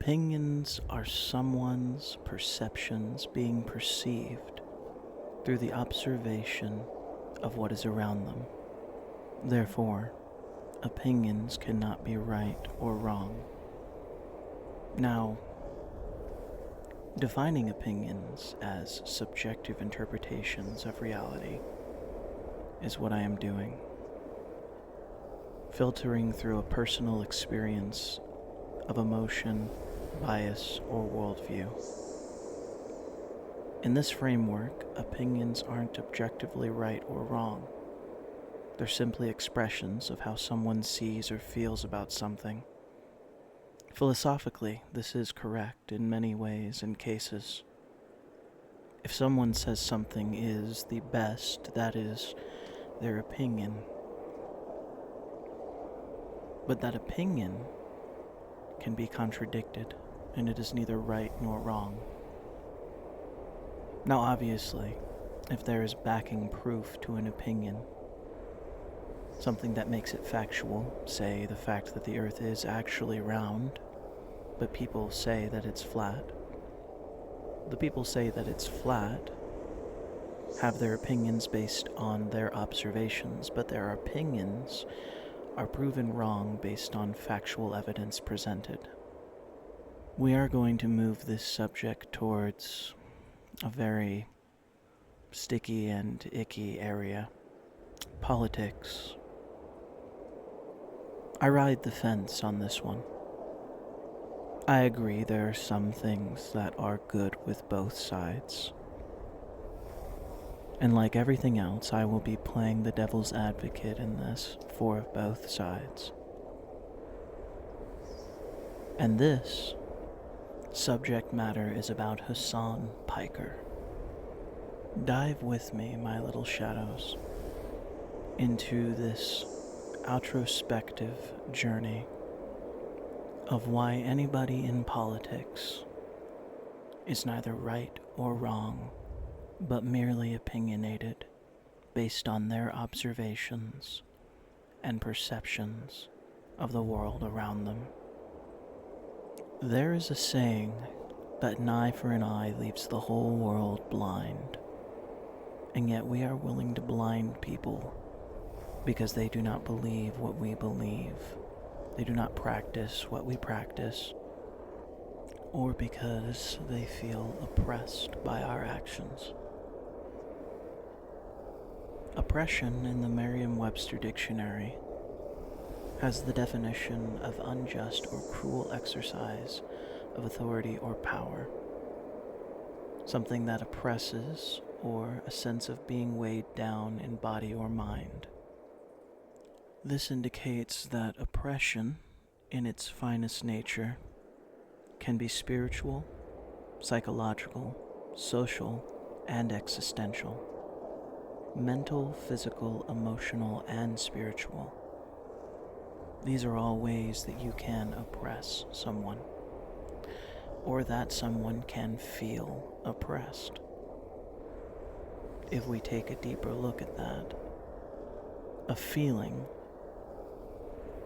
Opinions are someone's perceptions being perceived through the observation of what is around them. Therefore, opinions cannot be right or wrong. Now, defining opinions as subjective interpretations of reality is what I am doing. Filtering through a personal experience of emotion, bias, or worldview. In this framework, opinions aren't objectively right or wrong. They're simply expressions of how someone sees or feels about something. Philosophically, this is correct in many ways and cases. If someone says something is the best, that is their opinion. But that opinion can be contradicted, and it is neither right nor wrong. Now, obviously, if there is backing proof to an opinion, something that makes it factual, say the fact that the earth is actually round, but people say that it's flat. The people say that it's flat have their opinions based on their observations, but their opinions are proven wrong based on factual evidence presented. We are going to move this subject towards a very sticky and icky area. Politics. I ride the fence on this one. I agree there are some things that are good with both sides. And like everything else, I will be playing the devil's advocate in this for both sides. And this subject matter is about Hasan Piker. Dive with me, my little shadows, into this introspective journey of why anybody in politics is neither right or wrong, but merely opinionated based on their observations and perceptions of the world around them. There is a saying that an eye for an eye leaves the whole world blind, and yet we are willing to blind people because they do not believe what we believe, they do not practice what we practice, or because they feel oppressed by our actions. Oppression in the Merriam-Webster dictionary has the definition of unjust or cruel exercise of authority or power, something that oppresses or a sense of being weighed down in body or mind. This indicates that oppression, in its finest nature, can be spiritual, psychological, social, and existential. Mental, physical, emotional, and spiritual. These are all ways that you can oppress someone, or that someone can feel oppressed. If we take a deeper look at that, a feeling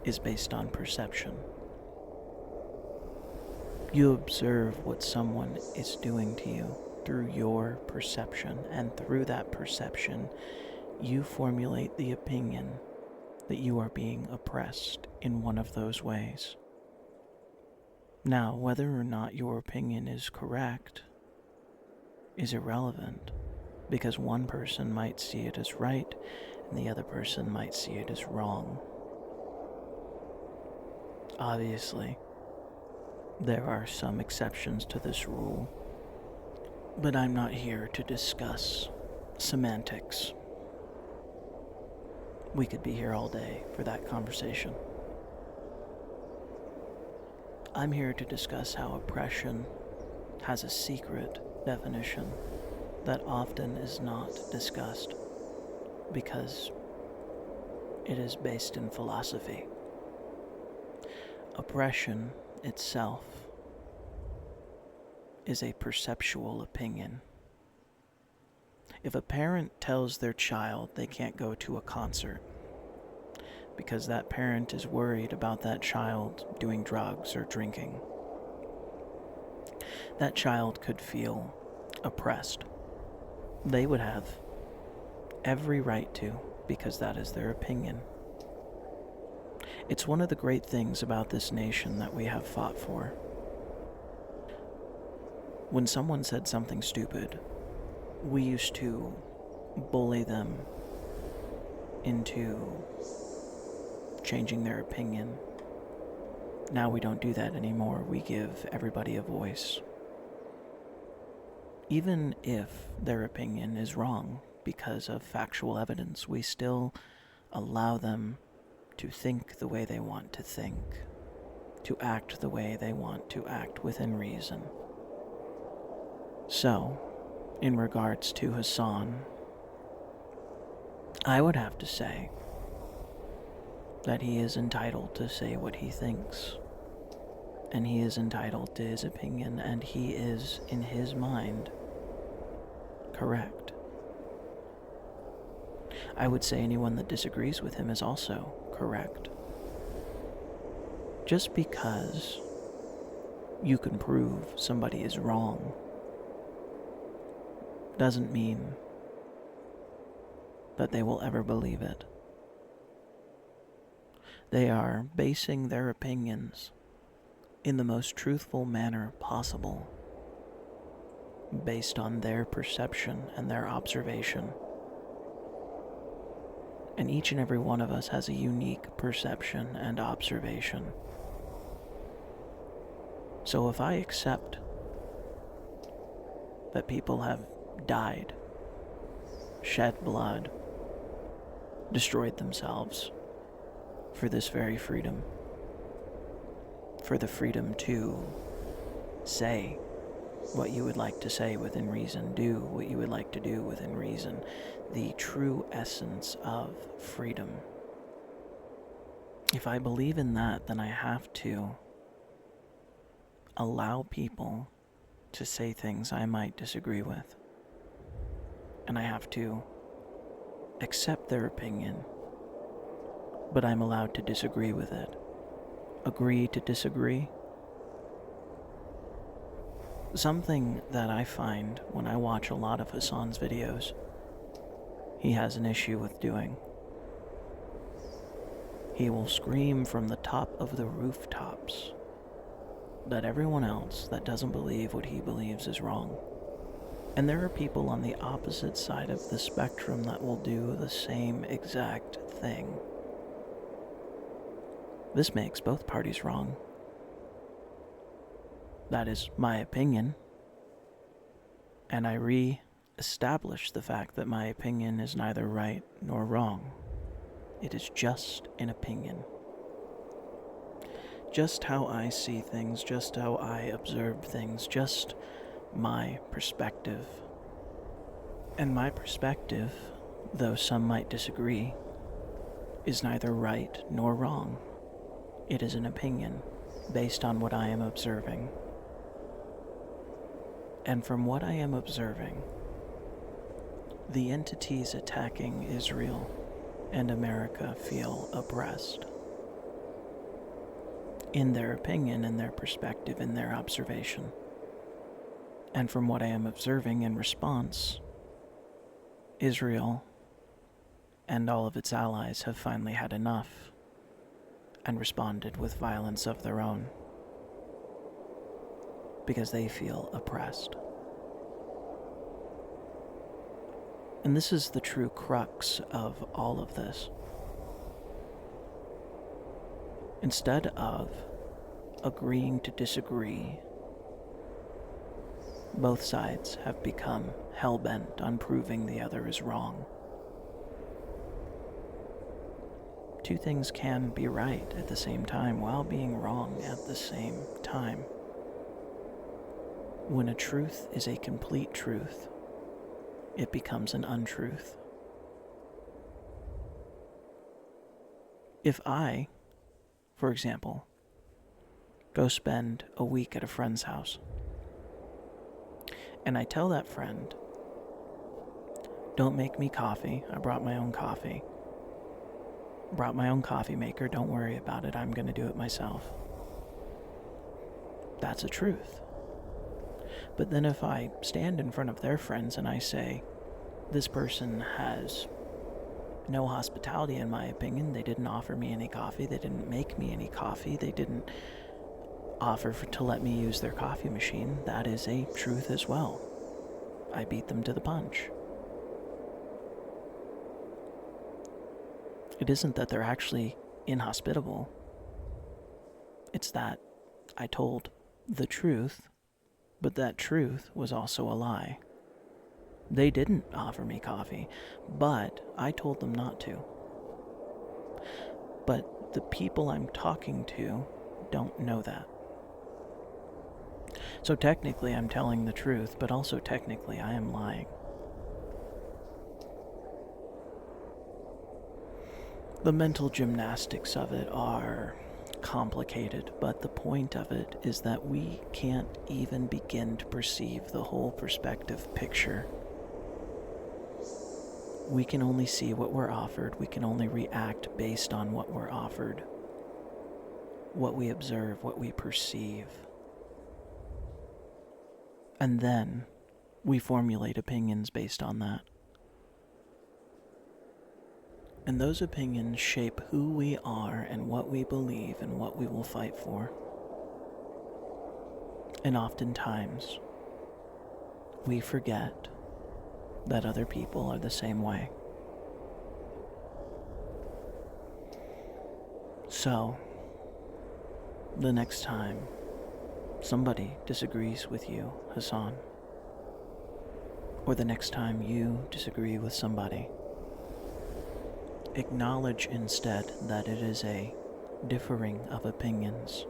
is based on perception. You observe what someone is doing to you through your perception, and through that perception, you formulate the opinion that you are being oppressed in one of those ways. Now, whether or not your opinion is correct is irrelevant, because one person might see it as right, and the other person might see it as wrong. Obviously, there are some exceptions to this rule, but I'm not here to discuss semantics. We could be here all day for that conversation. I'm here to discuss how oppression has a secret definition that often is not discussed because it is based in philosophy. Oppression itself is a perceptual opinion. If a parent tells their child they can't go to a concert because that parent is worried about that child doing drugs or drinking, that child could feel oppressed. They would have every right to, because that is their opinion. It's one of the great things about this nation that we have fought for. When someone said something stupid, we used to bully them into changing their opinion. Now we don't do that anymore. We give everybody a voice. Even if their opinion is wrong because of factual evidence, we still allow them to think the way they want to think, to act the way they want to act within reason. So, in regards to Hasan, I would have to say that he is entitled to say what he thinks, and he is entitled to his opinion, and he is, in his mind, correct. I would say anyone that disagrees with him is also correct. Just because you can prove somebody is wrong doesn't mean that they will ever believe it. They are basing their opinions in the most truthful manner possible, based on their perception and their observation. And each and every one of us has a unique perception and observation. So if I accept that people have died, shed blood, destroyed themselves for this very freedom, for the freedom to say what you would like to say within reason, do what you would like to do within reason, the true essence of freedom. If I believe in that, then I have to allow people to say things I might disagree with. And I have to accept their opinion, but I'm allowed to disagree with it. Agree to disagree. Something that I find when I watch a lot of Hasan's videos, he has an issue with doing. He will scream from the top of the rooftops that everyone else that doesn't believe what he believes is wrong. And there are people on the opposite side of the spectrum that will do the same exact thing. This makes both parties wrong. That is my opinion. And I re-establish the fact that my opinion is neither right nor wrong. It is just an opinion. Just how I see things, just how I observe things, just my perspective. And my perspective, though some might disagree, is neither right nor wrong. It is an opinion based on what I am observing. And from what I am observing, the entities attacking Israel and America feel oppressed. In their opinion, in their perspective, in their observation. And from what I am observing in response, Israel and all of its allies have finally had enough and responded with violence of their own because they feel oppressed. And this is the true crux of all of this. Instead of agreeing to disagree, both sides have become hell-bent on proving the other is wrong. Two things can be right at the same time while being wrong at the same time. When a truth is a complete truth, it becomes an untruth. If I, for example, go spend a week at a friend's house, and I tell that friend, don't make me coffee, I brought my own coffee. Brought my own coffee maker, don't worry about it, I'm gonna do it myself. That's a truth. But then if I stand in front of their friends and I say, this person has no hospitality in my opinion, they didn't offer me any coffee, they didn't make me any coffee, they didn't offer to let me use their coffee machine, that is a truth as well. I beat them to the punch. It isn't that they're actually inhospitable. It's that I told the truth, but that truth was also a lie. They didn't offer me coffee, but I told them not to. But the people I'm talking to don't know that. So technically I'm telling the truth, but also technically I am lying. The mental gymnastics of it are complicated, but the point of it is that we can't even begin to perceive the whole perspective picture. We can only see what we're offered. We can only react based on what we're offered, what we observe, what we perceive. And then we formulate opinions based on that. And those opinions shape who we are and what we believe and what we will fight for. And oftentimes, we forget that other people are the same way. So, the next time somebody disagrees with you, Hasan, or the next time you disagree with somebody, acknowledge instead that it is a differing of opinions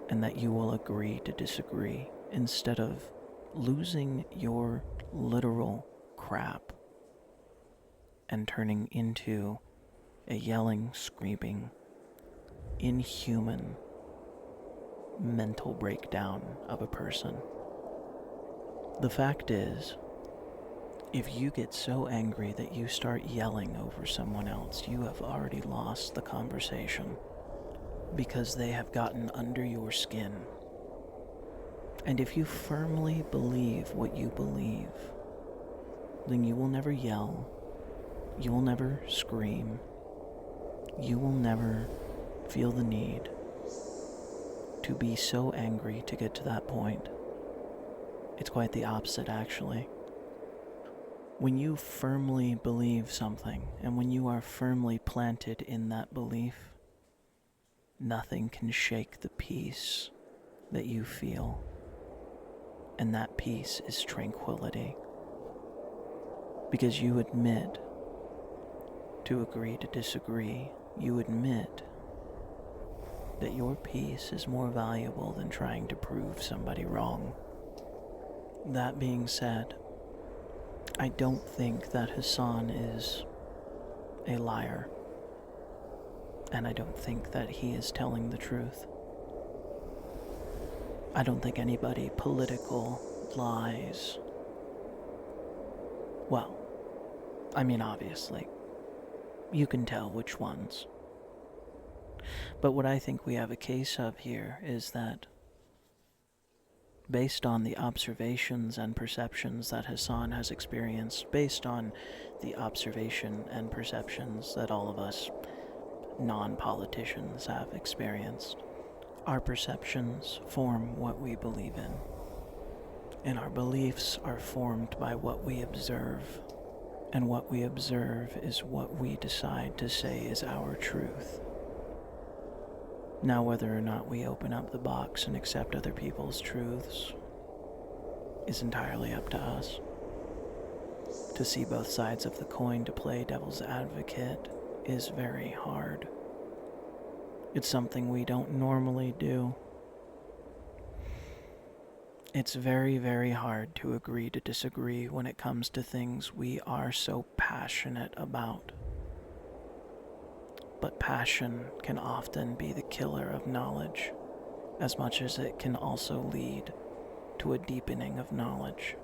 and that you will agree to disagree instead of losing your literal crap and turning into a yelling, screaming, inhuman mental breakdown of a person. The fact is, if you get so angry that you start yelling over someone else, you have already lost the conversation because they have gotten under your skin. And if you firmly believe what you believe, then you will never yell, you will never scream, you will never feel the need to be so angry to get to that point. It's quite the opposite, actually. When you firmly believe something, and when you are firmly planted in that belief, nothing can shake the peace that you feel. And that peace is tranquility. Because you admit to agree to disagree. You admit that your peace is more valuable than trying to prove somebody wrong. That being said, I don't think that Hasan is a liar, and I don't think that he is telling the truth. I don't think anybody political lies. Well, I mean, obviously, you can tell which ones. But what I think we have a case of here is that based on the observations and perceptions that Hasan has experienced, based on the observation and perceptions that all of us non-politicians have experienced, our perceptions form what we believe in, and our beliefs are formed by what we observe, and what we observe is what we decide to say is our truth. Now, whether or not we open up the box and accept other people's truths is entirely up to us. To see both sides of the coin, to play devil's advocate, is very hard. It's something we don't normally do. It's very, very hard to agree to disagree when it comes to things we are so passionate about. But passion can often be the killer of knowledge, as much as it can also lead to a deepening of knowledge.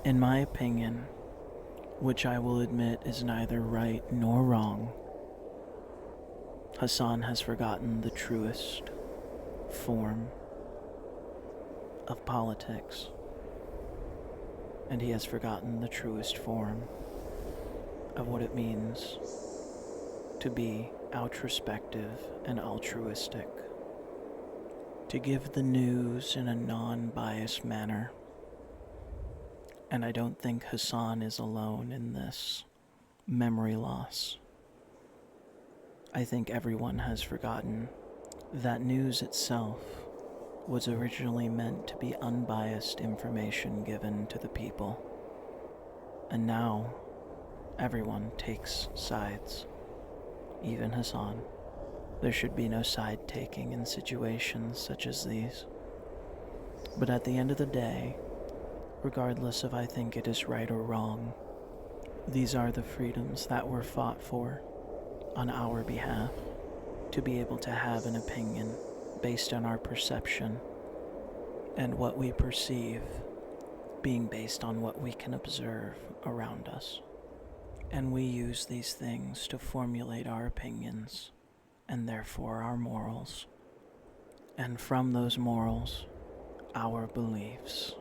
In my opinion, which I will admit is neither right nor wrong, Hasan has forgotten the truest form of politics, and he has forgotten the truest form of what it means to be outrospective and altruistic, to give the news in a non-biased manner. And I don't think Hasan is alone in this memory loss. I think everyone has forgotten that news itself was originally meant to be unbiased information given to the people. And now, everyone takes sides. Even Hasan. There should be no side-taking in situations such as these. But at the end of the day, regardless if I think it is right or wrong, these are the freedoms that were fought for on our behalf, to be able to have an opinion based on our perception and what we perceive being based on what we can observe around us. And we use these things to formulate our opinions and therefore our morals. And from those morals, our beliefs.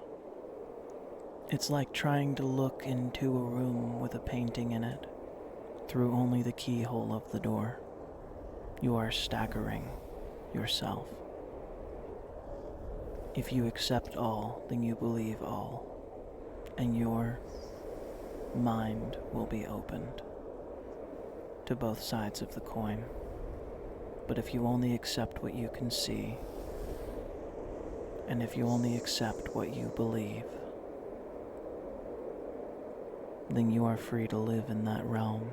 It's like trying to look into a room with a painting in it through only the keyhole of the door. You are staggering yourself. If you accept all, then you believe all, and your mind will be opened to both sides of the coin. But if you only accept what you can see, and if you only accept what you believe, then you are free to live in that realm.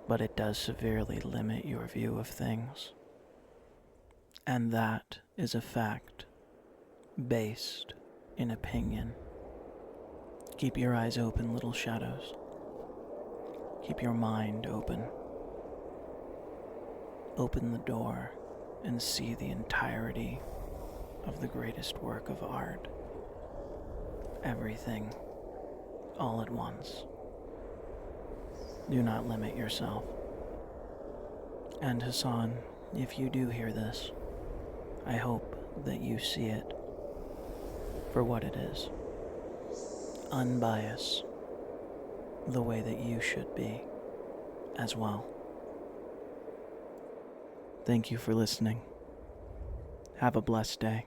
But it does severely limit your view of things. And that is a fact based in opinion. Keep your eyes open, little shadows. Keep your mind open. Open the door and see the entirety of the greatest work of art. Everything, all at once. Do not limit yourself. And Hasan, if you do hear this, I hope that you see it for what it is. Unbiased, the way that you should be as well. Thank you for listening. Have a blessed day.